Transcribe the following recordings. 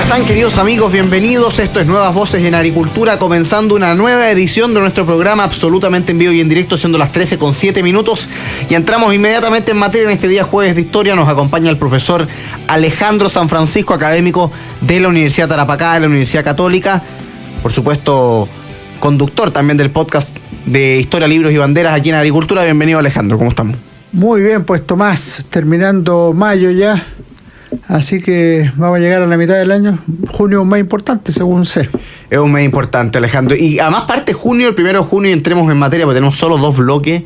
están, queridos amigos? Bienvenidos. Esto es Nuevas Voces en Agricultura, comenzando una nueva edición de nuestro programa absolutamente en vivo y en directo, siendo las 13:07. Y entramos inmediatamente en materia en este día jueves de historia. Nos acompaña el profesor Alejandro San Francisco, académico de la Universidad Tarapacá, de la Universidad Católica. Por supuesto, conductor también del podcast de Historia, Libros y Banderas aquí en Agricultura. Bienvenido, Alejandro. ¿Cómo estamos? Muy bien, pues Tomás, terminando mayo ya. Así que vamos a llegar a la mitad del año. Junio es un mes importante, según sé. Es un mes importante, Alejandro. Y además parte junio, el 1 de junio, y entremos en materia, porque tenemos solo 2 bloques.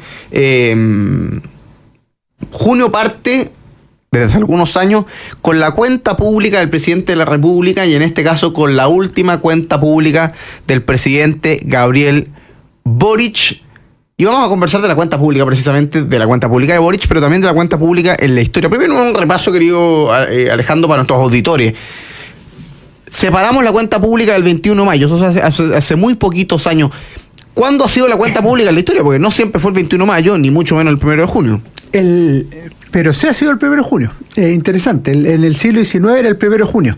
Junio parte, desde hace algunos años, con la cuenta pública del presidente de la República, y en este caso con la última cuenta pública del presidente Gabriel Boric. Y vamos a conversar de la cuenta pública, precisamente, de la cuenta pública de Boric, pero también de la cuenta pública en la historia. Primero un repaso, querido Alejandro, para nuestros auditores. Separamos la cuenta pública del 21 de mayo, eso hace muy poquitos años. ¿Cuándo ha sido la cuenta pública en la historia? Porque no siempre fue el 21 de mayo, ni mucho menos el 1 de junio. Pero sí ha sido el 1 de junio. Interesante. En el siglo XIX era el 1 de junio.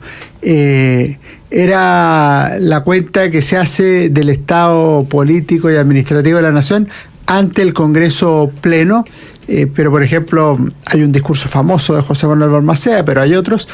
Era la cuenta que se hace del estado político y administrativo de la nación ante el Congreso Pleno. Pero, por ejemplo, hay un discurso famoso de José Manuel Balmaceda, pero hay otros,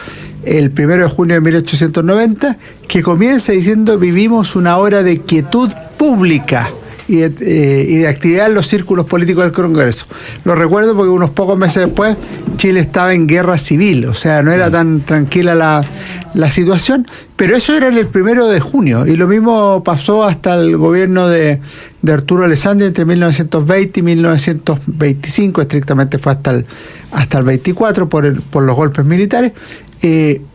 el 1 de junio de 1890, que comienza diciendo: vivimos una hora de quietud pública y de actividad en los círculos políticos del Congreso. Lo recuerdo porque unos pocos meses después Chile estaba en guerra civil, o sea, no era tan tranquila la situación, pero eso era en el 1 de junio, y lo mismo pasó hasta el gobierno de Arturo Alessandri entre 1920 y 1925, estrictamente fue hasta el 24 por los golpes militares,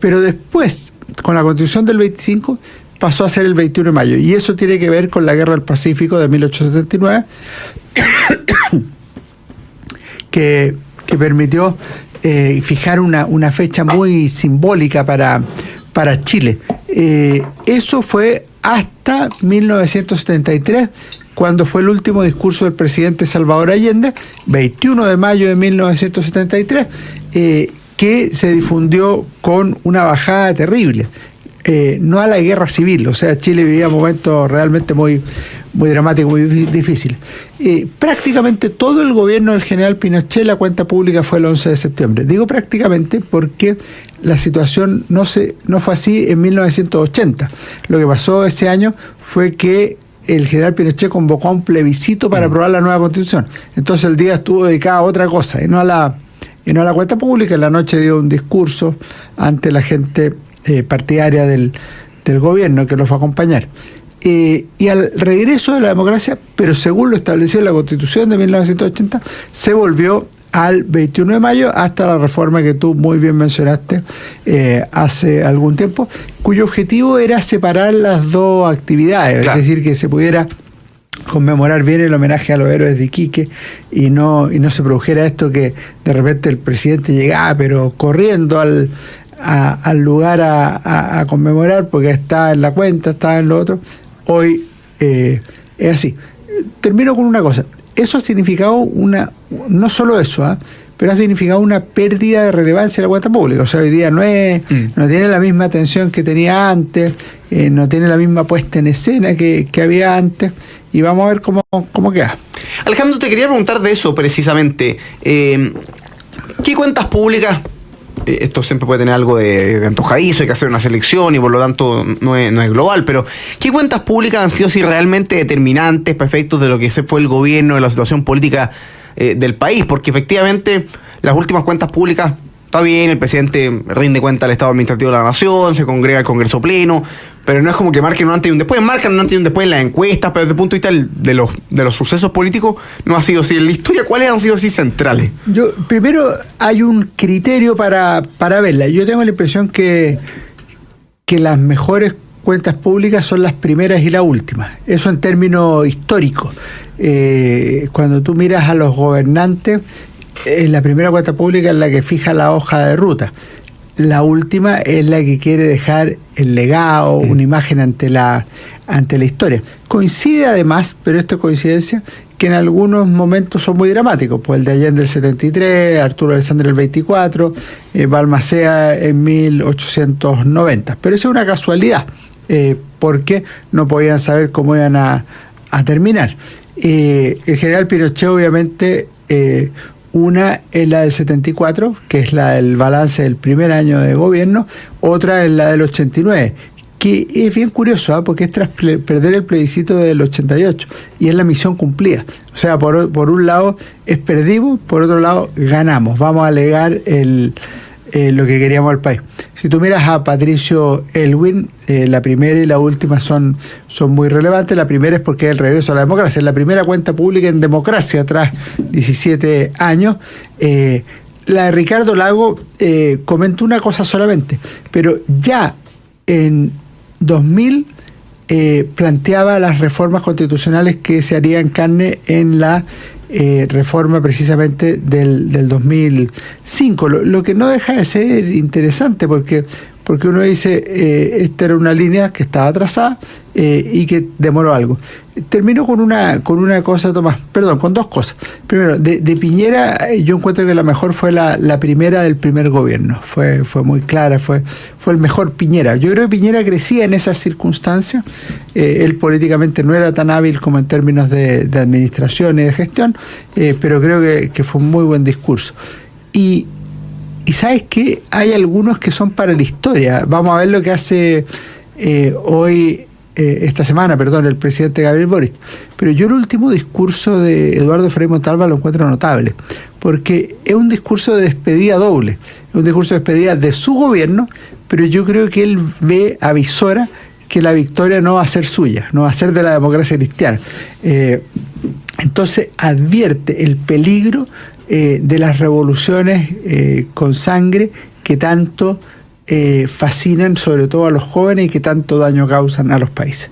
pero después, con la Constitución del 25, pasó a ser el 21 de mayo, y eso tiene que ver con la Guerra del Pacífico de 1879, que permitió fijar una fecha muy simbólica para Chile. Eso fue hasta 1973, cuando fue el último discurso del presidente Salvador Allende, 21 de mayo de 1973, que se difundió con una bajada terrible. No a la guerra civil, o sea, Chile vivía momentos realmente muy, muy dramáticos, muy difíciles. Prácticamente todo el gobierno del general Pinochet, la cuenta pública fue el 11 de septiembre. Digo prácticamente porque la situación no fue así en 1980. Lo que pasó ese año fue que el general Pinochet convocó a un plebiscito para aprobar la nueva Constitución. Entonces el día estuvo dedicado a otra cosa, y no a la cuenta pública. En la noche dio un discurso ante la gente partidaria del gobierno que lo fue a acompañar. Y al regreso de la democracia, pero según lo establecido en la Constitución de 1980, se volvió al 21 de mayo hasta la reforma que tú muy bien mencionaste hace algún tiempo, cuyo objetivo era separar las dos actividades, claro. Es decir, que se pudiera conmemorar bien el homenaje a los héroes de Iquique y no se produjera esto que de repente el presidente llegaba pero corriendo al lugar a conmemorar porque está en la cuenta, está en lo otro. Hoy es así. Termino con una cosa. Eso ha significado no solo eso, pero ha significado una pérdida de relevancia de la cuenta pública. O sea, hoy día no tiene la misma atención que tenía antes, no tiene la misma puesta en escena que había antes, y vamos a ver cómo queda. Alejandro, te quería preguntar de eso precisamente. ¿Qué cuentas públicas? Esto siempre puede tener algo de antojadizo, hay que hacer una selección y por lo tanto no es global, pero ¿qué cuentas públicas han sido así realmente determinantes para efectos de lo que fue el gobierno, de la situación política del país? Porque efectivamente las últimas cuentas públicas, está bien, el presidente rinde cuenta al Estado Administrativo de la Nación, se congrega el Congreso Pleno, pero no es como que marquen un antes y un después, marcan un antes y un después en las encuestas, pero desde el punto de vista de los sucesos políticos no ha sido así. En la historia, ¿cuáles han sido así centrales? Primero hay un criterio para verla. Yo tengo la impresión que las mejores cuentas públicas son las primeras y las últimas. Eso en términos históricos. Cuando tú miras a los gobernantes, la primera cuenta pública es la que fija la hoja de ruta. La última es la que quiere dejar el legado, una imagen ante la historia. Coincide además, pero esto es coincidencia, que en algunos momentos son muy dramáticos, pues el de Allende el 73, Arturo Alessandri el 24, Balmaceda en 1890. Pero eso es una casualidad, porque no podían saber cómo iban a terminar. El general Pinochet, obviamente, una es la del 74, que es la del balance del primer año de gobierno, otra es la del 89, que es bien curioso, porque es tras perder el plebiscito del 88, y es la misión cumplida. O sea, por un lado es perdimos, por otro lado ganamos, vamos a alegar lo que queríamos al país. Si tú miras a Patricio Aylwin, la primera y la última son muy relevantes. La primera es porque es el regreso a la democracia, es la primera cuenta pública en democracia tras 17 años. La de Ricardo Lago comentó una cosa solamente, pero ya en 2000 planteaba las reformas constitucionales que se harían carne en la reforma precisamente del 2005, lo que no deja de ser interesante, porque uno dice, esta era una línea que estaba trazada y que demoró algo. Termino con una cosa, Tomás, perdón, con dos cosas. Primero, de Piñera, yo encuentro que la mejor fue la primera del primer gobierno, fue muy clara, fue el mejor Piñera. Yo creo que Piñera crecía en esas circunstancias, él políticamente no era tan hábil como en términos de administración y de gestión, pero creo que fue un muy buen discurso. Y ¿sabes qué? Hay algunos que son para la historia. Vamos a ver lo que hace esta semana, el presidente Gabriel Boric. Pero yo el último discurso de Eduardo Frei Montalva lo encuentro notable, porque es un discurso de despedida doble. Es un discurso de despedida de su gobierno, pero yo creo que él avisora que la victoria no va a ser suya, no va a ser de la democracia cristiana. Entonces advierte el peligro de las revoluciones con sangre que tanto fascinan sobre todo a los jóvenes y que tanto daño causan a los países.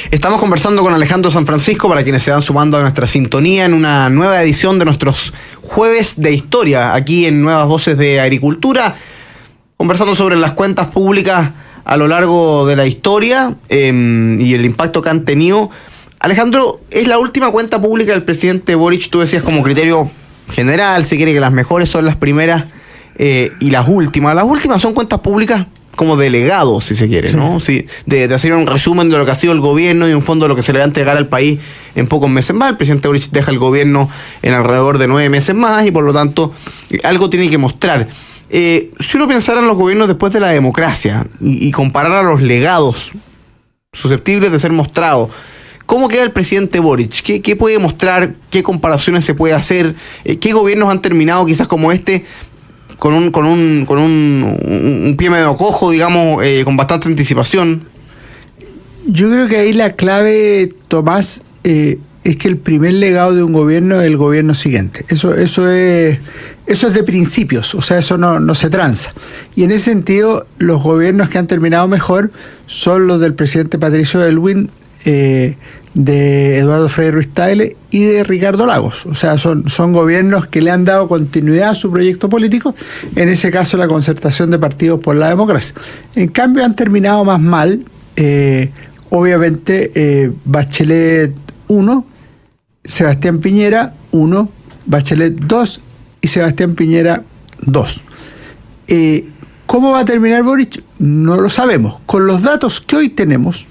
Estamos conversando con Alejandro San Francisco, para quienes se van sumando a nuestra sintonía, en una nueva edición de nuestros Jueves de Historia, aquí en Nuevas Voces de Agricultura, conversando sobre las cuentas públicas a lo largo de la historia y el impacto que han tenido. Alejandro, es la última cuenta pública del presidente Boric, tú decías como criterio general, se quiere que las mejores son las primeras y las últimas. Las últimas son cuentas públicas como delegados, si se quiere, ¿no? Sí, de hacer un resumen de lo que ha sido el gobierno y un fondo de lo que se le va a entregar al país en pocos meses más. El presidente Boric deja el gobierno en alrededor de 9 meses más y por lo tanto algo tiene que mostrar. Si uno pensara en los gobiernos después de la democracia y comparara los legados susceptibles de ser mostrados, ¿cómo queda el presidente Boric? ¿Qué puede mostrar? ¿Qué comparaciones se puede hacer? ¿Qué gobiernos han terminado quizás como este con un pie medio cojo, digamos, con bastante anticipación? Yo creo que ahí la clave, Tomás, es que el primer legado de un gobierno es el gobierno siguiente. Eso es de principios, o sea, eso no se tranza. Y en ese sentido, los gobiernos que han terminado mejor son los del presidente Patricio Aylwin, de Eduardo Frei Ruiz-Tagle y de Ricardo Lagos. O sea, son gobiernos que le han dado continuidad a su proyecto político, en ese caso la concertación de partidos por la democracia. En cambio han terminado más mal, obviamente Bachelet 1, Sebastián Piñera 1, Bachelet 2 y Sebastián Piñera 2. ¿Cómo va a terminar Boric? No lo sabemos. Con los datos que hoy tenemos,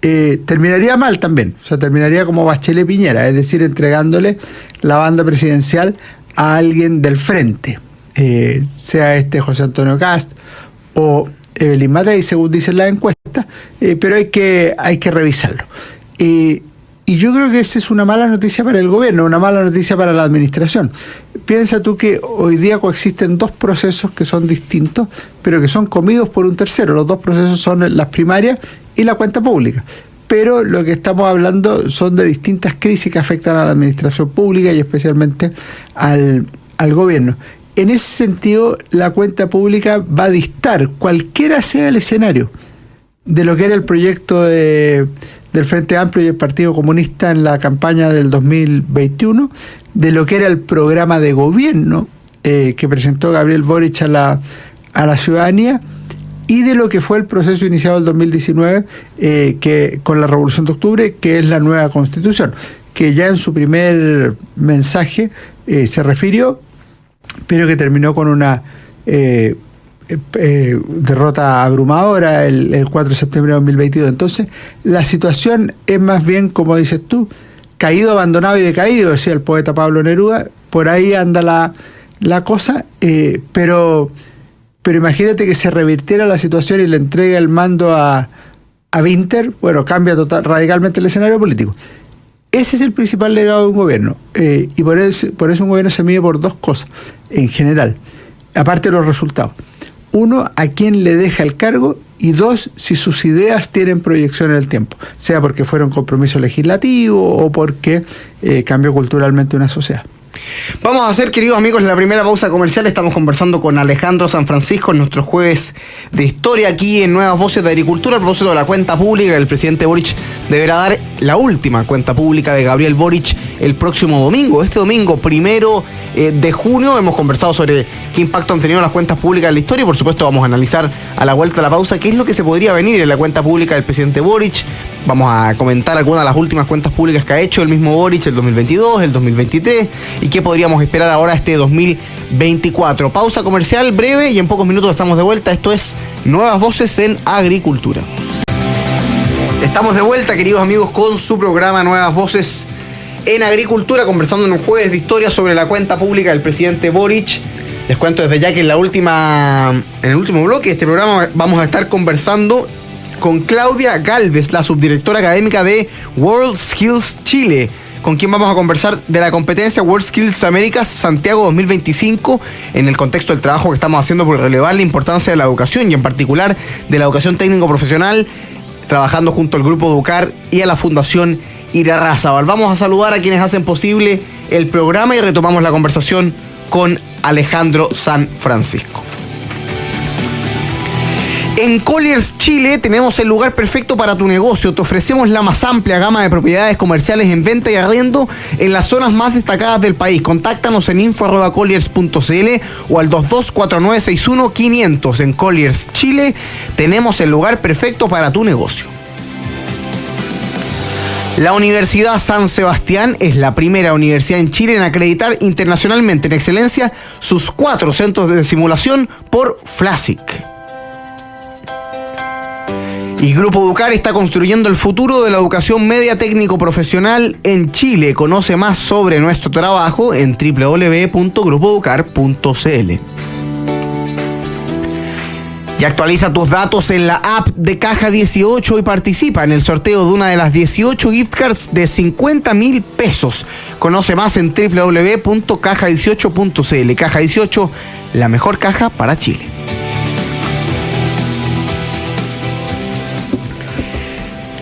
terminaría mal también, o sea, terminaría como Bachelet Piñera, es decir, entregándole la banda presidencial a alguien del frente, sea José Antonio Kast o Evelyn Matei, según dicen las encuestas, pero hay que revisarlo. Y yo creo que esa es una mala noticia para el gobierno, una mala noticia para la administración. Piensa tú que hoy día coexisten dos procesos que son distintos, pero que son comidos por un tercero. Los dos procesos son las primarias y la cuenta pública. Pero lo que estamos hablando son de distintas crisis que afectan a la administración pública y especialmente al gobierno. En ese sentido, la cuenta pública va a distar, cualquiera sea el escenario, de lo que era el proyecto del Frente Amplio y el Partido Comunista en la campaña del 2021, de lo que era el programa de gobierno que presentó Gabriel Boric a la ciudadanía, y de lo que fue el proceso iniciado en el 2019 que con la Revolución de Octubre, que es la nueva Constitución. que ya en su primer mensaje se refirió, pero que terminó con una derrota abrumadora el 4 de septiembre de 2022. Entonces, la situación es más bien, como dices tú, caído, abandonado y decaído, decía el poeta Pablo Neruda. Por ahí anda la cosa, pero imagínate que se revirtiera la situación y le entrega el mando a Winter. Bueno, cambia radicalmente el escenario político. Ese es el principal legado de un gobierno, y por eso un gobierno se mide por dos cosas en general, aparte de los resultados. Uno, a quién le deja el cargo, y dos, si sus ideas tienen proyección en el tiempo, sea porque fueron compromiso legislativo o porque cambió culturalmente una sociedad. Vamos a hacer, queridos amigos, la primera pausa comercial. Estamos conversando con Alejandro San Francisco en nuestro jueves de historia aquí en Nuevas Voces de Agricultura, a propósito de la cuenta pública. El presidente Boric deberá dar la última cuenta pública de Gabriel Boric el próximo domingo. Este domingo, 1 de junio, hemos conversado sobre qué impacto han tenido las cuentas públicas en la historia, y por supuesto vamos a analizar a la vuelta de la pausa qué es lo que se podría venir en la cuenta pública del presidente Boric. Vamos a comentar algunas de las últimas cuentas públicas que ha hecho el mismo Boric, el 2022, el 2023, y qué podríamos esperar ahora este 2024. Pausa comercial breve y en pocos minutos estamos de vuelta. Esto es Nuevas Voces en Agricultura. Estamos de vuelta, queridos amigos, con su programa Nuevas Voces en Agricultura, conversando en un jueves de historia sobre la cuenta pública del presidente Boric. Les cuento desde ya que en el último bloque de este programa vamos a estar conversando con Claudia Galvez, la subdirectora académica de World Skills Chile, con quien vamos a conversar de la competencia World Skills Américas Santiago 2025 en el contexto del trabajo que estamos haciendo por relevar la importancia de la educación y en particular de la educación técnico-profesional, trabajando junto al Grupo Educar y a la Fundación Irarrázaval. Vamos a saludar a quienes hacen posible el programa y retomamos la conversación con Alejandro San Francisco. En Colliers Chile tenemos el lugar perfecto para tu negocio. Te ofrecemos la más amplia gama de propiedades comerciales en venta y arriendo en las zonas más destacadas del país. Contáctanos en info@colliers.cl o al 224961-500. En Colliers Chile tenemos el lugar perfecto para tu negocio. La Universidad San Sebastián es la primera universidad en Chile en acreditar internacionalmente en excelencia sus 4 centros de simulación por FLASIC. Y Grupo Educar está construyendo el futuro de la educación media técnico-profesional en Chile. Conoce más sobre nuestro trabajo en www.grupoeducar.cl. Y actualiza tus datos en la app de Caja 18 y participa en el sorteo de una de las 18 gift cards de 50.000 pesos. Conoce más en www.caja18.cl. Caja 18, la mejor caja para Chile.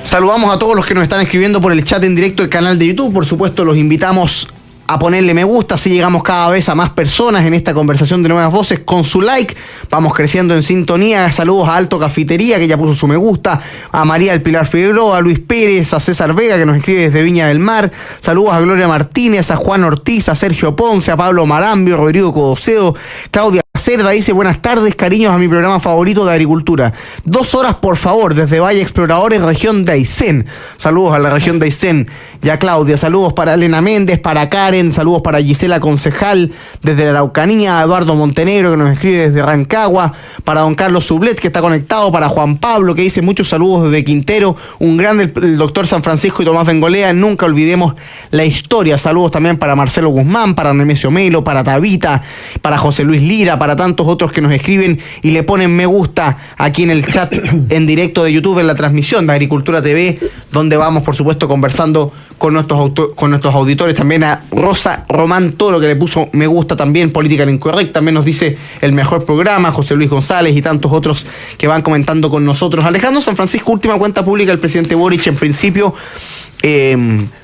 Saludamos a todos los que nos están escribiendo por el chat en directo del canal de YouTube. Por supuesto, los invitamos a ponerle me gusta, así llegamos cada vez a más personas en esta conversación de Nuevas Voces. Con su like vamos creciendo en sintonía. Saludos a Alto Cafetería, que ya puso su me gusta, a María del Pilar Figueroa, a Luis Pérez, a César Vega, que nos escribe desde Viña del Mar. Saludos a Gloria Martínez, a Juan Ortiz, a Sergio Ponce, a Pablo Marambio, Rodrigo Codocedo, Claudia Cerda dice: buenas tardes, cariños a mi programa favorito de agricultura. 2 horas, por favor, desde Valle Exploradores, región de Aysén. Saludos a la región de Aysén. Ya Claudia, saludos para Elena Méndez, para Karen, saludos para Gisela Concejal, desde la Araucanía, a Eduardo Montenegro, que nos escribe desde Rancagua, para don Carlos Sublet, que está conectado, para Juan Pablo, que dice muchos saludos desde Quintero, un grande el doctor San Francisco y Tomás Bengolea, nunca olvidemos la historia. Saludos también para Marcelo Guzmán, para Nemesio Melo, para Tabita, para José Luis Lira, para tantos otros que nos escriben y le ponen me gusta aquí en el chat en directo de YouTube, en la transmisión de Agricultura TV, donde vamos, por supuesto, conversando con nuestros auditores. También a Rosa Román Toro, que le puso me gusta también, Política Incorrecta, también nos dice el mejor programa, José Luis González y tantos otros que van comentando con nosotros. Alejandro San Francisco, última cuenta pública del presidente Boric, en principio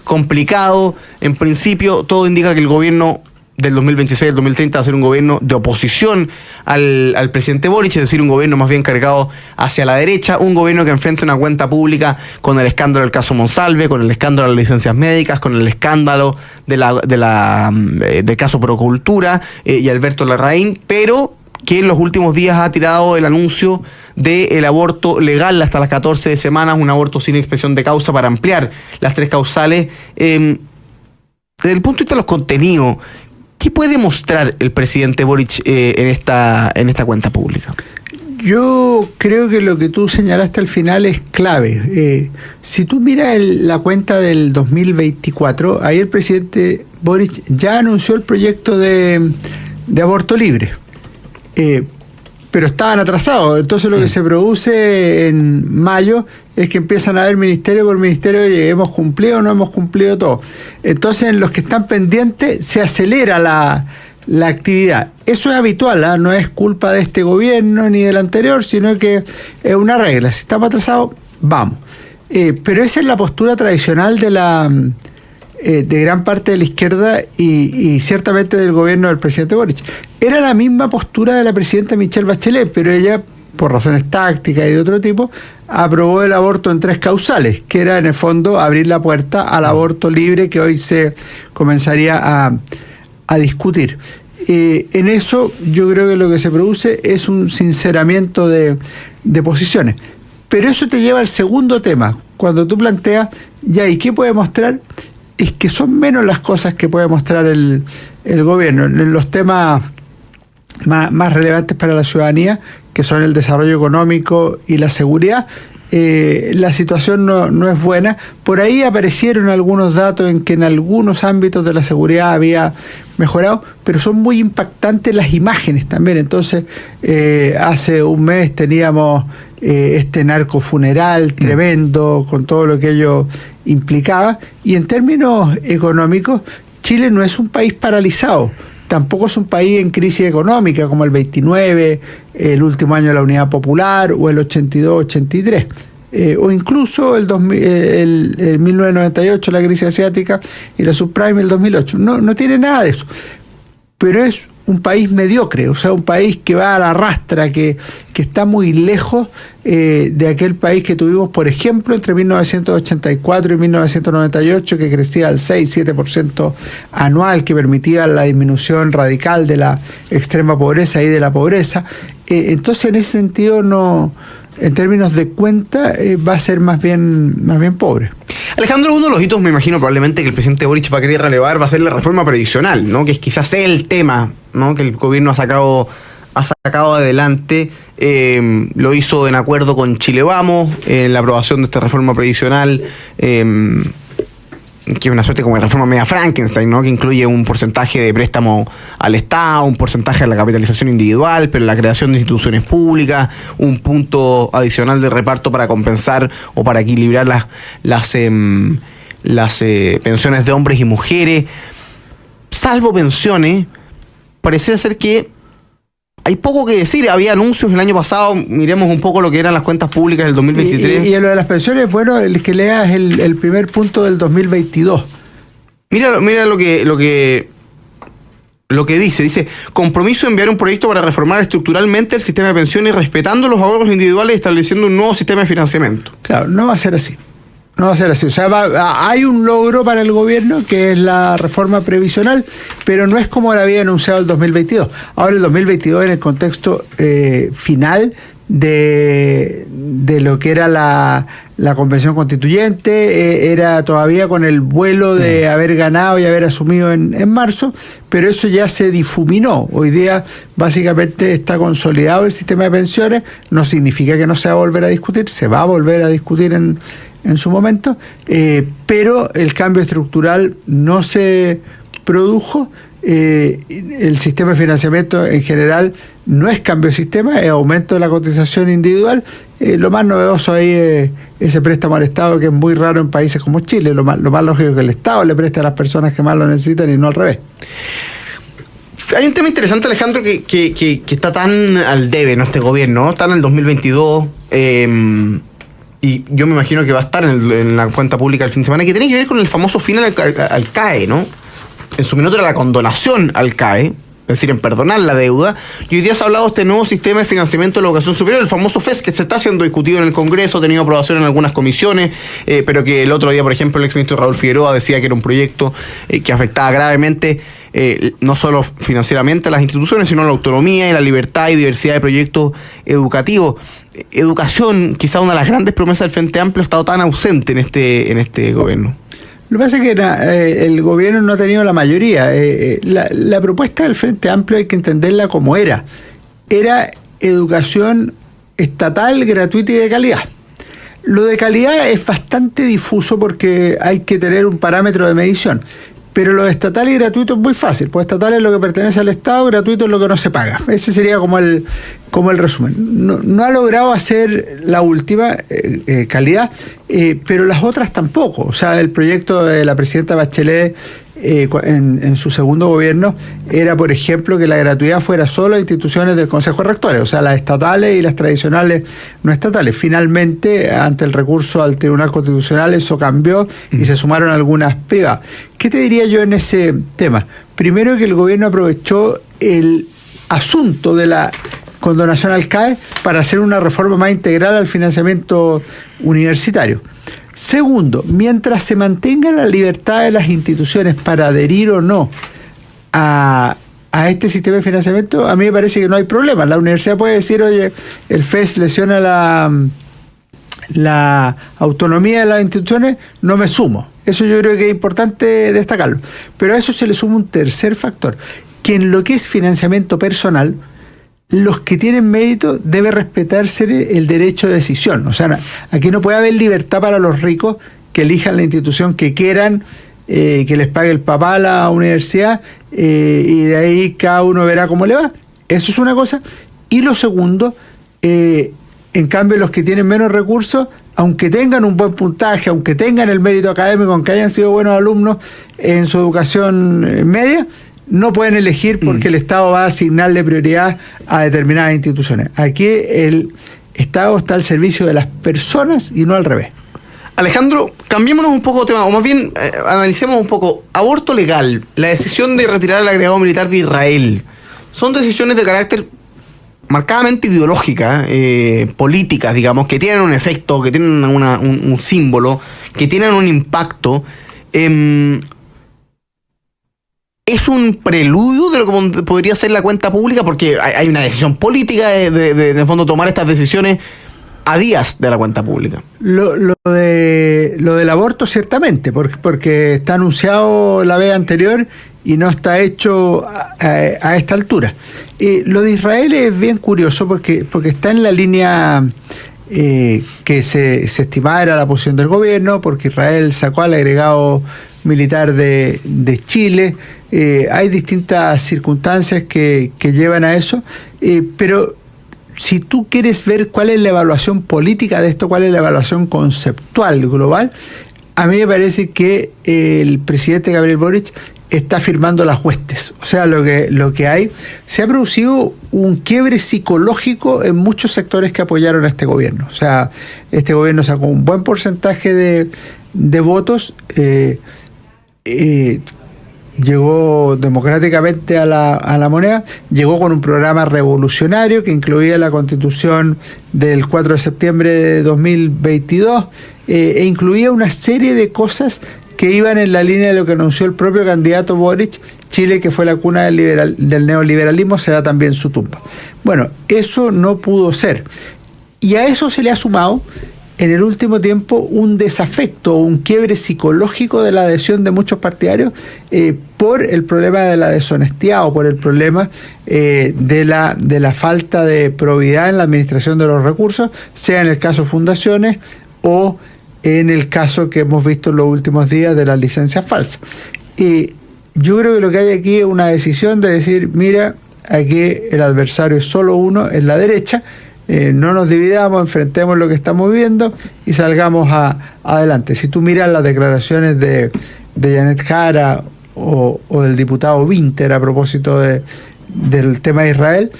complicado, en principio todo indica que el gobierno del 2026 al 2030 va a ser un gobierno de oposición al presidente Boric, es decir, un gobierno más bien cargado hacia la derecha, un gobierno que enfrenta una cuenta pública con el escándalo del caso Monsalve, con el escándalo de las licencias médicas, con el escándalo del caso Procultura y Alberto Larraín, pero que en los últimos días ha tirado el anuncio del aborto legal hasta las 14 semanas, un aborto sin expresión de causa para ampliar las 3 causales. desde el punto de vista de los contenidos, ¿qué puede mostrar el presidente Boric en esta cuenta pública? Yo creo que lo que tú señalaste al final es clave. Si tú miras la cuenta del 2024, ahí el presidente Boric ya anunció el proyecto de aborto libre, pero estaban atrasados. Entonces lo que se produce en mayo es que empiezan a ver ministerio por ministerio, oye, ¿hemos cumplido o no hemos cumplido todo? Entonces en los que están pendientes se acelera la actividad. Eso es habitual, ¿eh? No es culpa de este gobierno ni del anterior, sino que es una regla. Si estamos atrasados, vamos. Pero esa es la postura tradicional de gran parte de la izquierda y ciertamente del gobierno del presidente Boric. Era la misma postura de la presidenta Michelle Bachelet, pero ella, por razones tácticas y de otro tipo, aprobó el aborto en 3 causales, que era en el fondo abrir la puerta al aborto libre que hoy se comenzaría a discutir. En eso yo creo que lo que se produce es un sinceramiento de posiciones. Pero eso te lleva al segundo tema. Cuando tú planteas, ya, ¿y qué puede mostrar? Es que son menos las cosas que puede mostrar el gobierno. En los temas más relevantes para la ciudadanía, que son el desarrollo económico y la seguridad, la situación no es buena. Por ahí aparecieron algunos datos en que en algunos ámbitos de la seguridad había mejorado, pero son muy impactantes las imágenes también. Entonces, hace un mes teníamos este narcofuneral tremendo, con todo lo que ello implicaba, y en términos económicos, Chile no es un país paralizado. Tampoco es un país en crisis económica como el 29, el último año de la Unidad Popular, o el 82-83, o incluso el 1998, la crisis asiática, y la subprime el 2008. No tiene nada de eso. Pero es un país mediocre, o sea, un país que va a la rastra, que está muy lejos de aquel país que tuvimos, por ejemplo, entre 1984 y 1998, que crecía al 6-7% anual, que permitía la disminución radical de la extrema pobreza y de la pobreza. Entonces, en ese sentido, no, en términos de cuenta, va a ser más bien pobre. Alejandro, uno de los hitos, me imagino, probablemente que el presidente Boric va a querer relevar, va a ser la reforma previsional, ¿no? Que es quizás el tema, ¿no?, que el gobierno ha sacado adelante. Lo hizo en acuerdo con Chile Vamos, en la aprobación de esta reforma previsional, que es una suerte como de reforma media Frankenstein, ¿no?, que incluye un porcentaje de préstamo al Estado, un porcentaje de la capitalización individual, pero la creación de instituciones públicas, un punto adicional de reparto para compensar o para equilibrar las pensiones de hombres y mujeres. Salvo pensiones, pareciera ser que hay poco que decir. Había anuncios el año pasado, miremos un poco lo que eran las cuentas públicas del 2023. Y en lo de las pensiones, bueno, el que leas el primer punto del 2022. Mira lo que dice, compromiso de enviar un proyecto para reformar estructuralmente el sistema de pensiones, respetando los ahorros individuales y estableciendo un nuevo sistema de financiamiento. Claro, no va a ser así. No va a ser así. O sea, hay un logro para el gobierno, que es la reforma previsional, pero no es como la había anunciado el 2022. Ahora el 2022, en el contexto final de lo que era la convención constituyente, era todavía con el vuelo de haber ganado y haber asumido en marzo, pero eso ya se difuminó. Hoy día básicamente está consolidado el sistema de pensiones. No significa que no se va a volver a discutir, se va a volver a discutir en su momento, pero el cambio estructural no se produjo. El sistema de financiamiento en general no es cambio de sistema, es aumento de la cotización individual. Lo más novedoso ahí es ese préstamo al Estado, que es muy raro en países como Chile. Lo más lógico es que el Estado le preste a las personas que más lo necesitan y no al revés. Hay un tema interesante, Alejandro, que está tan al debe, ¿no?, este gobierno, ¿no? Está en el 2022, y yo me imagino que va a estar en la cuenta pública el fin de semana, que tiene que ver con el famoso fin al CAE, ¿no? En su minuto era la condonación al CAE, es decir, en perdonar la deuda. Y hoy día se ha hablado de este nuevo sistema de financiamiento de la educación superior, el famoso FES, que se está siendo discutido en el Congreso, ha tenido aprobación en algunas comisiones, pero que el otro día, por ejemplo, el exministro Raúl Figueroa decía que era un proyecto que afectaba gravemente, no solo financieramente a las instituciones, sino a la autonomía y la libertad y diversidad de proyectos educativos. Educación, quizá una de las grandes promesas del Frente Amplio, ha estado tan ausente en este gobierno. Lo que pasa es que el gobierno no ha tenido la mayoría. La propuesta del Frente Amplio hay que entenderla como era. Era educación estatal, gratuita y de calidad. Lo de calidad es bastante difuso porque hay que tener un parámetro de medición. Pero lo de estatal y gratuito es muy fácil, pues estatal es lo que pertenece al Estado, gratuito es lo que no se paga. Ese sería como el resumen. No ha logrado hacer la última, calidad, pero las otras tampoco. O sea, el proyecto de la presidenta Bachelet en su segundo gobierno era, por ejemplo, que la gratuidad fuera solo a instituciones del Consejo de Rectores, o sea, las estatales y las tradicionales no estatales. Finalmente, ante el recurso al Tribunal Constitucional, eso cambió y se sumaron algunas privadas. ¿Qué te diría yo en ese tema? Primero, que el gobierno aprovechó el asunto de la condonación al CAE para hacer una reforma más integral al financiamiento universitario. Segundo, mientras se mantenga la libertad de las instituciones para adherir o no a este sistema de financiamiento, a mí me parece que no hay problema. La universidad puede decir, oye, el FES lesiona la autonomía de las instituciones, no me sumo. Eso yo creo que es importante destacarlo. Pero a eso se le suma un tercer factor, que en lo que es financiamiento personal, los que tienen mérito debe respetarse el derecho de decisión. O sea, aquí no puede haber libertad para los ricos que elijan la institución que quieran, que les pague el papá a la universidad, y de ahí cada uno verá cómo le va. Eso es una cosa. Y lo segundo, en cambio, los que tienen menos recursos, aunque tengan un buen puntaje, aunque tengan el mérito académico, aunque hayan sido buenos alumnos en su educación media, no pueden elegir porque el Estado va a asignarle prioridad a determinadas instituciones. Aquí el Estado está al servicio de las personas y no al revés. Alejandro, cambiémonos un poco de tema, o más bien analicemos un poco. Aborto legal, la decisión de retirar el agregado militar de Israel, son decisiones de carácter marcadamente ideológicas, políticas, digamos, que tienen un efecto, que tienen un símbolo, que tienen un impacto. ¿Es un preludio de lo que podría ser la cuenta pública? Porque hay una decisión política de en el fondo, tomar estas decisiones a días de la cuenta pública. Lo del aborto, ciertamente, porque está anunciado la vez anterior y no está hecho a esta altura. Lo de Israel es bien curioso porque está en la línea que se estimaba era la posición del gobierno, porque Israel sacó al agregado militar de Chile. Hay distintas circunstancias que llevan a eso, pero si tú quieres ver cuál es la evaluación política de esto, cuál es la evaluación conceptual global, a mí me parece que el presidente Gabriel Boric está firmando las huestes. O sea, lo que hay, se ha producido un quiebre psicológico en muchos sectores que apoyaron a este gobierno. O sea, este gobierno sacó un buen porcentaje de votos, llegó democráticamente a la moneda, llegó con un programa revolucionario que incluía la Constitución del 4 de septiembre de 2022 e incluía una serie de cosas que iban en la línea de lo que anunció el propio candidato Boric. Chile, que fue la cuna del neoliberalismo, será también su tumba. Bueno, eso no pudo ser. Y a eso se le ha sumado en el último tiempo un desafecto, un quiebre psicológico de la adhesión de muchos partidarios por el problema de la deshonestidad o por el problema de la falta de probidad en la administración de los recursos, sea en el caso fundaciones o en el caso que hemos visto en los últimos días de las licencias falsas. Yo creo que lo que hay aquí es una decisión de decir, mira, aquí el adversario es solo uno, es la derecha, no nos dividamos, enfrentemos lo que estamos viviendo y salgamos adelante. Si tú miras las declaraciones de Janet Jara o del diputado Winter a propósito del tema de Israel,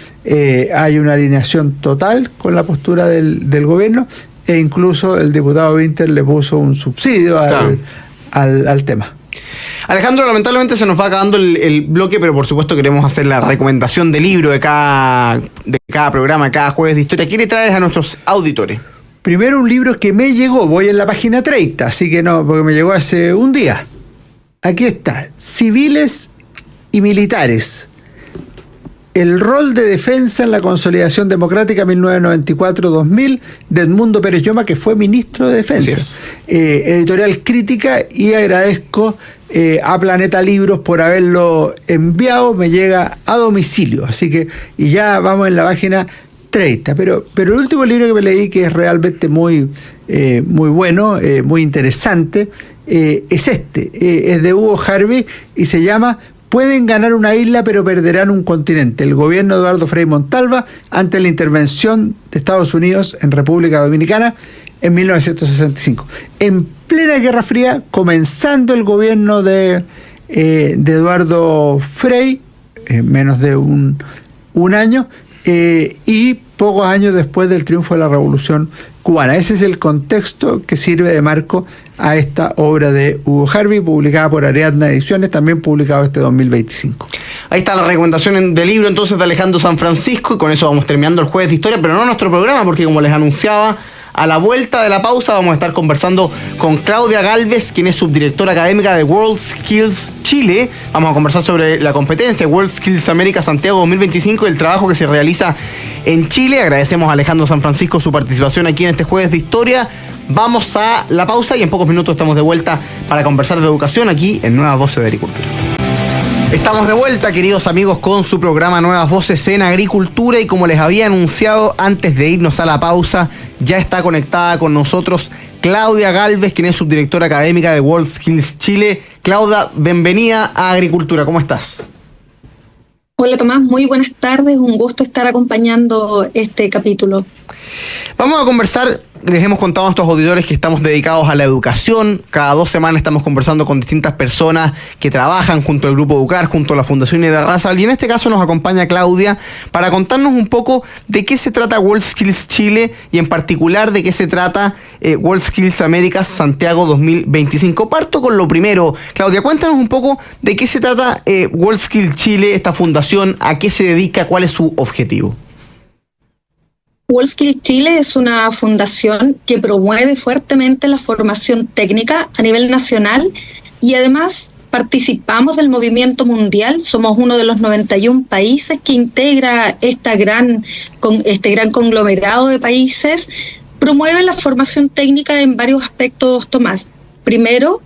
hay una alineación total con la postura del gobierno, e incluso el diputado Winter le puso un subsidio al tema. Alejandro, lamentablemente se nos va acabando el bloque, pero por supuesto queremos hacer la recomendación de libro de cada programa, de cada jueves de historia. ¿Qué le traes a nuestros auditores? Primero, un libro que me llegó, voy en la página 30, así que no, porque me llegó hace un día. Aquí está, Civiles y Militares. El rol de defensa en la consolidación democrática 1994-2000 de Edmundo Pérez Lloma, que fue ministro de Defensa. Editorial Crítica, y agradezco a Planeta Libros por haberlo enviado, me llega a domicilio, así que, y ya vamos en la página 30, pero el último libro que me leí, que es realmente muy bueno, muy interesante, es es de Hugo Harvey y se llama Pueden ganar una isla pero perderán un continente. El gobierno de Eduardo Frei Montalva ante la intervención de Estados Unidos en República Dominicana en 1965. En plena Guerra Fría, comenzando el gobierno de Eduardo Frei, menos de un año, y pocos años después del triunfo de la Revolución Cubana. Ese es el contexto que sirve de marco a esta obra de Hugo Harvey, publicada por Ariadna Ediciones, también publicado este 2025. Ahí está la recomendación del libro entonces de Alejandro San Francisco, y con eso vamos terminando el Jueves de Historia, pero no nuestro programa, porque como les anunciaba, a la vuelta de la pausa vamos a estar conversando con Claudia Galvez, quien es subdirectora académica de WorldSkills Chile. Vamos a conversar sobre la competencia WorldSkills América Santiago 2025 y el trabajo que se realiza en Chile. Agradecemos a Alejandro San Francisco su participación aquí en este Jueves de Historia. Vamos a la pausa y en pocos minutos estamos de vuelta para conversar de educación aquí en Nuevas Voces de Agricultura. Estamos de vuelta, queridos amigos, con su programa Nuevas Voces en Agricultura, y como les había anunciado antes de irnos a la pausa, ya está conectada con nosotros Claudia Galvez, quien es subdirectora académica de WorldSkills Chile. Claudia, bienvenida a Agricultura, ¿cómo estás? Hola Tomás, muy buenas tardes, un gusto estar acompañando este capítulo. Vamos a conversar, les hemos contado a nuestros auditores que estamos dedicados a la educación. Cada 2 semanas estamos conversando con distintas personas que trabajan junto al Grupo Educar, junto a la Fundación Irarrázaval, y en este caso nos acompaña Claudia para contarnos un poco de qué se trata WorldSkills Chile y en particular de qué se trata WorldSkills Américas Santiago 2025. Parto con lo primero. Claudia, cuéntanos un poco de qué se trata WorldSkills Chile, esta fundación, a qué se dedica, cuál es su objetivo. WorldSkills Chile es una fundación que promueve fuertemente la formación técnica a nivel nacional y además participamos del movimiento mundial. Somos uno de los 91 países que integra este gran conglomerado de países. Promueve la formación técnica en varios aspectos, Tomás. Primero,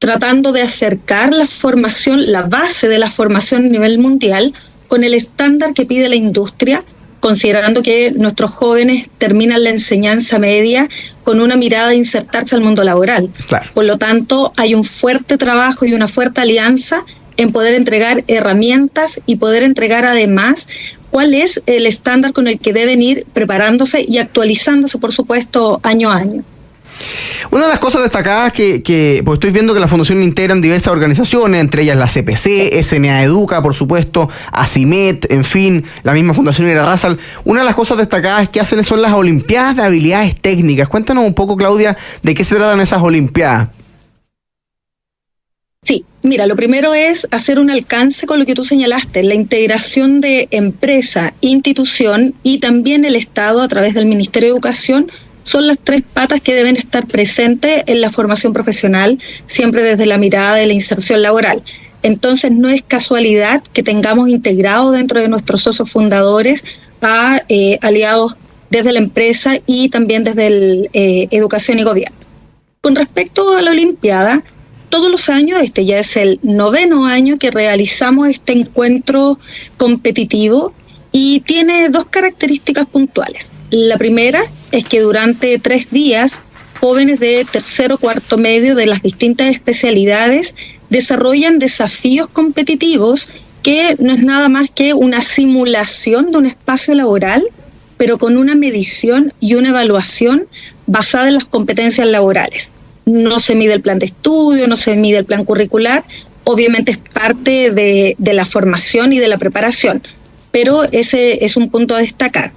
tratando de acercar la formación, la base de la formación a nivel mundial con el estándar que pide la industria, considerando que nuestros jóvenes terminan la enseñanza media con una mirada de insertarse al mundo laboral. Claro. Por lo tanto, hay un fuerte trabajo y una fuerte alianza en poder entregar herramientas y poder entregar además cuál es el estándar con el que deben ir preparándose y actualizándose, por supuesto, año a año. Una de las cosas destacadas que pues estoy viendo que la Fundación integran diversas organizaciones, entre ellas la CPC, SNA Educa, por supuesto, ACIMET, en fin, la misma Fundación Irarrázaval. Una de las cosas destacadas que hacen son las Olimpiadas de Habilidades Técnicas. Cuéntanos un poco, Claudia, de qué se tratan esas Olimpiadas. Sí, mira, lo primero es hacer un alcance con lo que tú señalaste, la integración de empresa, institución y también el Estado a través del Ministerio de Educación. Son las 3 patas que deben estar presentes en la formación profesional, siempre desde la mirada de la inserción laboral. Entonces, no es casualidad que tengamos integrado dentro de nuestros socios fundadores a aliados desde la empresa y también desde el educación y gobierno. Con respecto a la Olimpiada, todos los años, este ya es el 9º año que realizamos este encuentro competitivo y tiene 2 características puntuales. La primera es que durante 3 días, jóvenes de tercero, cuarto medio de las distintas especialidades desarrollan desafíos competitivos que no es nada más que una simulación de un espacio laboral, pero con una medición y una evaluación basada en las competencias laborales. No se mide el plan de estudio, no se mide el plan curricular, obviamente es parte de la formación y de la preparación, pero ese es un punto a destacar.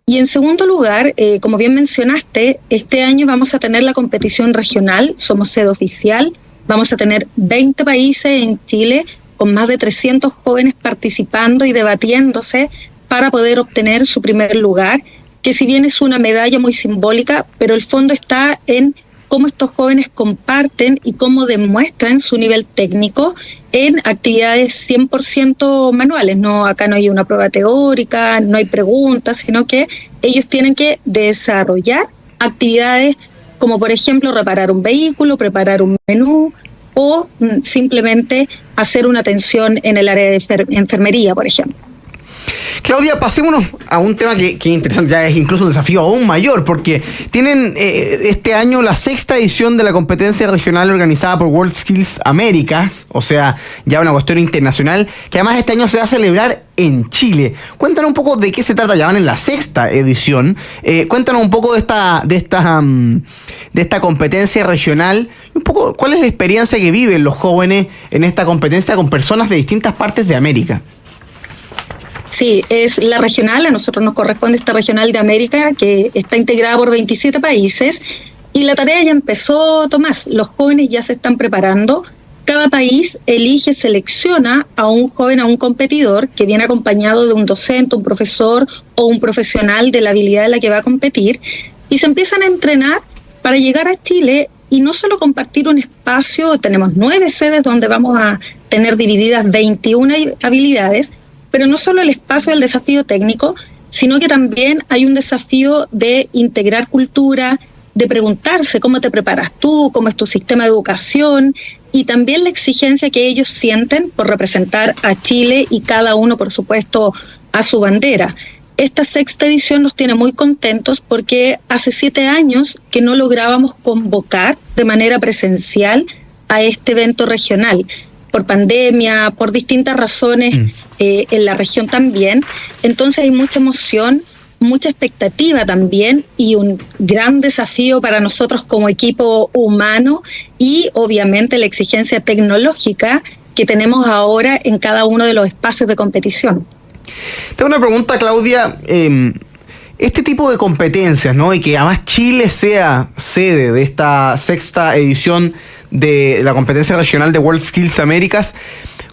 Y en segundo lugar, como bien mencionaste, este año vamos a tener la competición regional, somos sede oficial, vamos a tener 20 países en Chile con más de 300 jóvenes participando y debatiéndose para poder obtener su primer lugar, que si bien es una medalla muy simbólica, pero el fondo está en cómo estos jóvenes comparten y cómo demuestran su nivel técnico en actividades 100% manuales. No, acá no hay una prueba teórica, no hay preguntas, sino que ellos tienen que desarrollar actividades como, por ejemplo, reparar un vehículo, preparar un menú o simplemente hacer una atención en el área de enfermería, por ejemplo. Claudia, pasémonos a un tema que es interesante, ya es incluso un desafío aún mayor, porque tienen este año la 6ª edición de la competencia regional organizada por WorldSkills Américas, o sea, ya una cuestión internacional, que además este año se va a celebrar en Chile. Cuéntanos un poco de qué se trata, ya van en la 6ª edición, cuéntanos un poco de esta competencia regional, un poco cuál es la experiencia que viven los jóvenes en esta competencia con personas de distintas partes de América. Sí, es la regional, a nosotros nos corresponde esta regional de América, que está integrada por 27 países, y la tarea ya empezó, Tomás, los jóvenes ya se están preparando, cada país elige, selecciona a un joven, a un competidor, que viene acompañado de un docente, un profesor o un profesional de la habilidad en la que va a competir, y se empiezan a entrenar para llegar a Chile y no solo compartir un espacio, tenemos 9 sedes donde vamos a tener divididas 21 habilidades, pero no solo el espacio del desafío técnico, sino que también hay un desafío de integrar cultura, de preguntarse cómo te preparas tú, cómo es tu sistema de educación, y también la exigencia que ellos sienten por representar a Chile y cada uno, por supuesto, a su bandera. Esta 6ª edición nos tiene muy contentos porque hace 7 años que no lográbamos convocar de manera presencial a este evento regional, por pandemia, por distintas razones en la región también. Entonces hay mucha emoción, mucha expectativa también y un gran desafío para nosotros como equipo humano y obviamente la exigencia tecnológica que tenemos ahora en cada uno de los espacios de competición. Tengo una pregunta, Claudia. Este tipo de competencias, ¿no? Y que además Chile sea sede de esta 6ª edición de la competencia regional de WorldSkills Américas,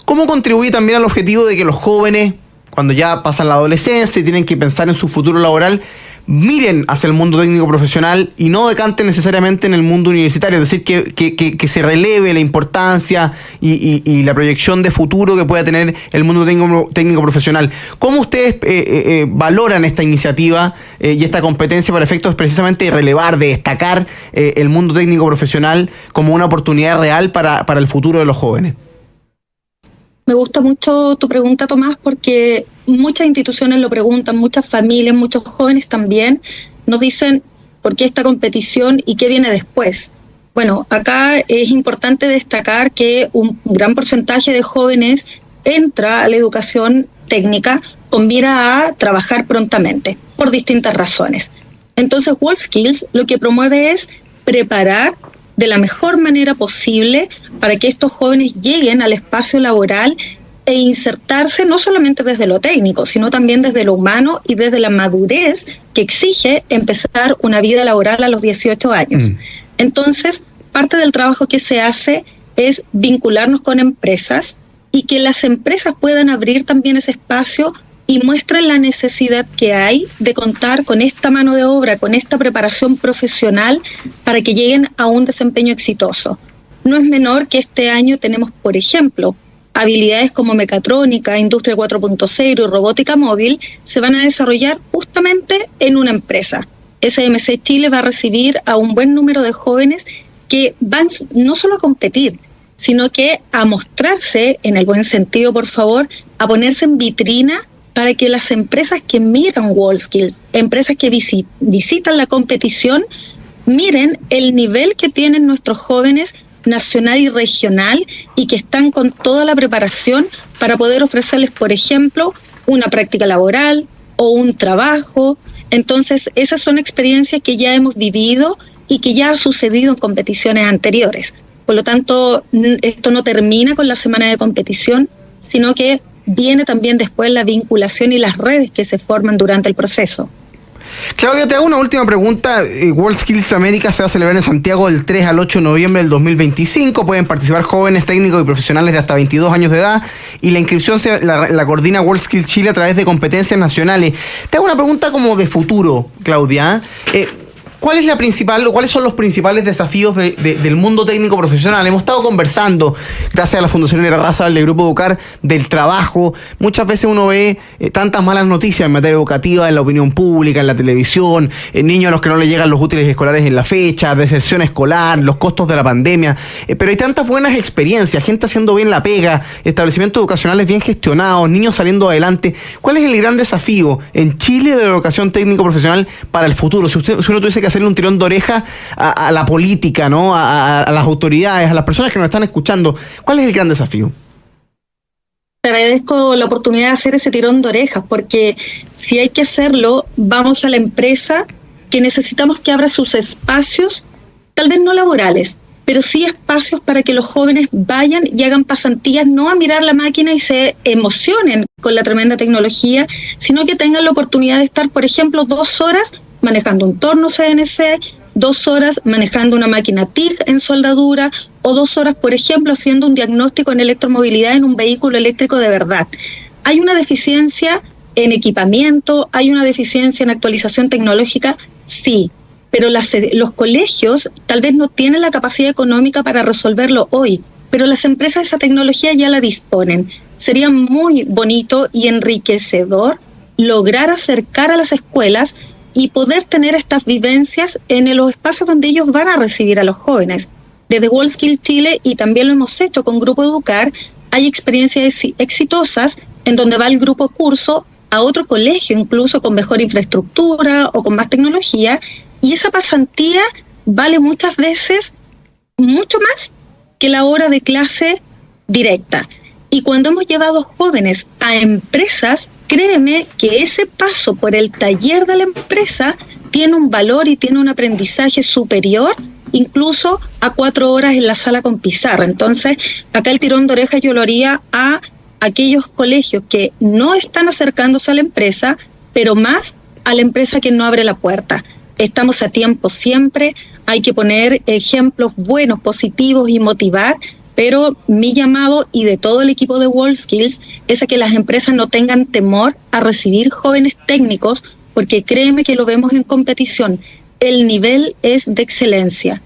¿cómo contribuye también al objetivo de que los jóvenes, cuando ya pasan la adolescencia y tienen que pensar en su futuro laboral, miren hacia el mundo técnico profesional y no decanten necesariamente en el mundo universitario? Es decir, que se releve la importancia y la proyección de futuro que pueda tener el mundo técnico profesional. ¿Cómo ustedes valoran esta iniciativa y esta competencia para efectos precisamente de relevar, de destacar el mundo técnico profesional como una oportunidad real para el futuro de los jóvenes? Me gusta mucho tu pregunta, Tomás, porque muchas instituciones lo preguntan, muchas familias, muchos jóvenes también nos dicen por qué esta competición y qué viene después. Bueno, acá es importante destacar que un gran porcentaje de jóvenes entra a la educación técnica con mira a trabajar prontamente, por distintas razones. Entonces, WorldSkills lo que promueve es preparar de la mejor manera posible para que estos jóvenes lleguen al espacio laboral e insertarse no solamente desde lo técnico, sino también desde lo humano y desde la madurez que exige empezar una vida laboral a los 18 años. Entonces, parte del trabajo que se hace es vincularnos con empresas y que las empresas puedan abrir también ese espacio y muestren la necesidad que hay de contar con esta mano de obra, con esta preparación profesional para que lleguen a un desempeño exitoso. No es menor que este año tenemos, por ejemplo, habilidades como mecatrónica, industria 4.0 y robótica móvil se van a desarrollar justamente en una empresa. SMC Chile va a recibir a un buen número de jóvenes que van no solo a competir, sino que a mostrarse, en el buen sentido, por favor, a ponerse en vitrina para que las empresas que miran WorldSkills, empresas que visitan la competición, miren el nivel que tienen nuestros jóvenes nacional y regional y que están con toda la preparación para poder ofrecerles, por ejemplo, una práctica laboral o un trabajo. Entonces, esas son experiencias que ya hemos vivido y que ya ha sucedido en competiciones anteriores. Por lo tanto, esto no termina con la semana de competición, sino que viene también después la vinculación y las redes que se forman durante el proceso. Claudia, te hago una última pregunta. WorldSkills América se va a celebrar en Santiago del 3 al 8 de noviembre del 2025. Pueden participar jóvenes, técnicos y profesionales de hasta 22 años de edad y la inscripción la coordina WorldSkills Chile a través de competencias nacionales. Te hago una pregunta como de futuro, Claudia. ¿Cuál es la principal o cuáles son los principales desafíos del mundo técnico profesional? Hemos estado conversando, gracias a la Fundación Errázabal del Grupo Educar, del trabajo. Muchas veces uno ve tantas malas noticias en materia educativa, en la opinión pública, en la televisión, niños a los que no les llegan los útiles escolares en la fecha, deserción escolar, los costos de la pandemia. Pero hay tantas buenas experiencias, gente haciendo bien la pega, establecimientos educacionales bien gestionados, niños saliendo adelante. ¿Cuál es el gran desafío en Chile de la educación técnico profesional para el futuro? Si uno tuviese que hacerle un tirón de oreja a la política, ¿no? A las autoridades, a las personas que nos están escuchando, ¿cuál es el gran desafío? Te agradezco la oportunidad de hacer ese tirón de orejas, porque si hay que hacerlo, vamos a la empresa que necesitamos que abra sus espacios, tal vez no laborales, pero sí espacios para que los jóvenes vayan y hagan pasantías, no a mirar la máquina y se emocionen con la tremenda tecnología, sino que tengan la oportunidad de estar, por ejemplo, 2 horas manejando un torno CNC, 2 horas manejando una máquina TIG en soldadura, o 2 horas, por ejemplo, haciendo un diagnóstico en electromovilidad en un vehículo eléctrico de verdad. Hay una deficiencia en equipamiento, hay una deficiencia en actualización tecnológica, sí, pero los colegios tal vez no tienen la capacidad económica para resolverlo hoy, pero las empresas esa tecnología ya la disponen. Sería muy bonito y enriquecedor lograr acercar a las escuelas y poder tener estas vivencias en los espacios donde ellos van a recibir a los jóvenes. Desde WorldSkills Chile, y también lo hemos hecho con Grupo Educar, hay experiencias exitosas en donde va el grupo curso a otro colegio, incluso con mejor infraestructura o con más tecnología, y esa pasantía vale muchas veces mucho más que la hora de clase directa. Y cuando hemos llevado jóvenes a empresas, créeme que ese paso por el taller de la empresa tiene un valor y tiene un aprendizaje superior, incluso a 4 horas en la sala con pizarra. Entonces, acá el tirón de oreja yo lo haría a aquellos colegios que no están acercándose a la empresa, pero más a la empresa que no abre la puerta. Estamos a tiempo siempre, hay que poner ejemplos buenos, positivos y motivar, pero mi llamado y de todo el equipo de WorldSkills es a que las empresas no tengan temor a recibir jóvenes técnicos, porque créeme que lo vemos en competición. El nivel es de excelencia.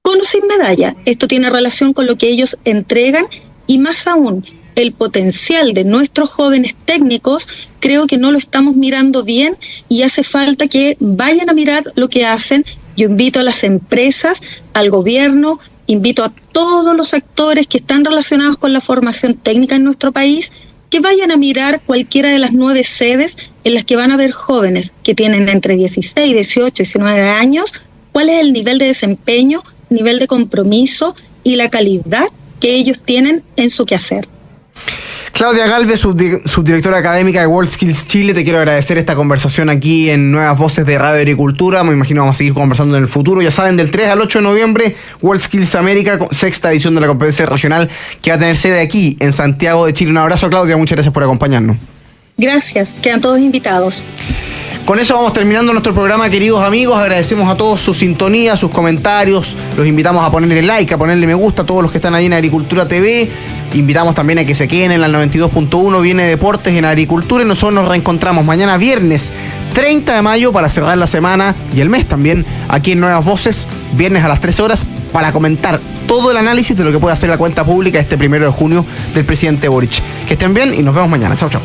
Con o sin medalla, esto tiene relación con lo que ellos entregan y más aún, el potencial de nuestros jóvenes técnicos, creo que no lo estamos mirando bien y hace falta que vayan a mirar lo que hacen. Yo invito a las empresas, al gobierno, invito a todos los actores que están relacionados con la formación técnica en nuestro país, que vayan a mirar cualquiera de las 9 sedes en las que van a ver jóvenes que tienen entre 16, 18, 19 años, cuál es el nivel de desempeño, nivel de compromiso y la calidad que ellos tienen en su quehacer. Claudia Galvez, subdirectora académica de WorldSkills Chile, te quiero agradecer esta conversación aquí en Nuevas Voces de Radio Agricultura. Me imagino vamos a seguir conversando en el futuro. Ya saben, del 3 al 8 de noviembre, WorldSkills América, 6ª edición de la competencia regional, que va a tener sede aquí en Santiago de Chile. Un abrazo, Claudia, muchas gracias por acompañarnos. Gracias, quedan todos invitados. Con eso vamos terminando nuestro programa, queridos amigos. Agradecemos a todos su sintonía, sus comentarios. Los invitamos a ponerle like, a ponerle me gusta a todos los que están ahí en Agricultura TV. Invitamos también a que se queden en la 92.1, viene Deportes en Agricultura, y nosotros nos reencontramos mañana viernes 30 de mayo para cerrar la semana y el mes también aquí en Nuevas Voces, viernes a las 13 horas, para comentar todo el análisis de lo que puede hacer la cuenta pública este 1 de junio del presidente Boric. Que estén bien y nos vemos mañana. Chau, chau.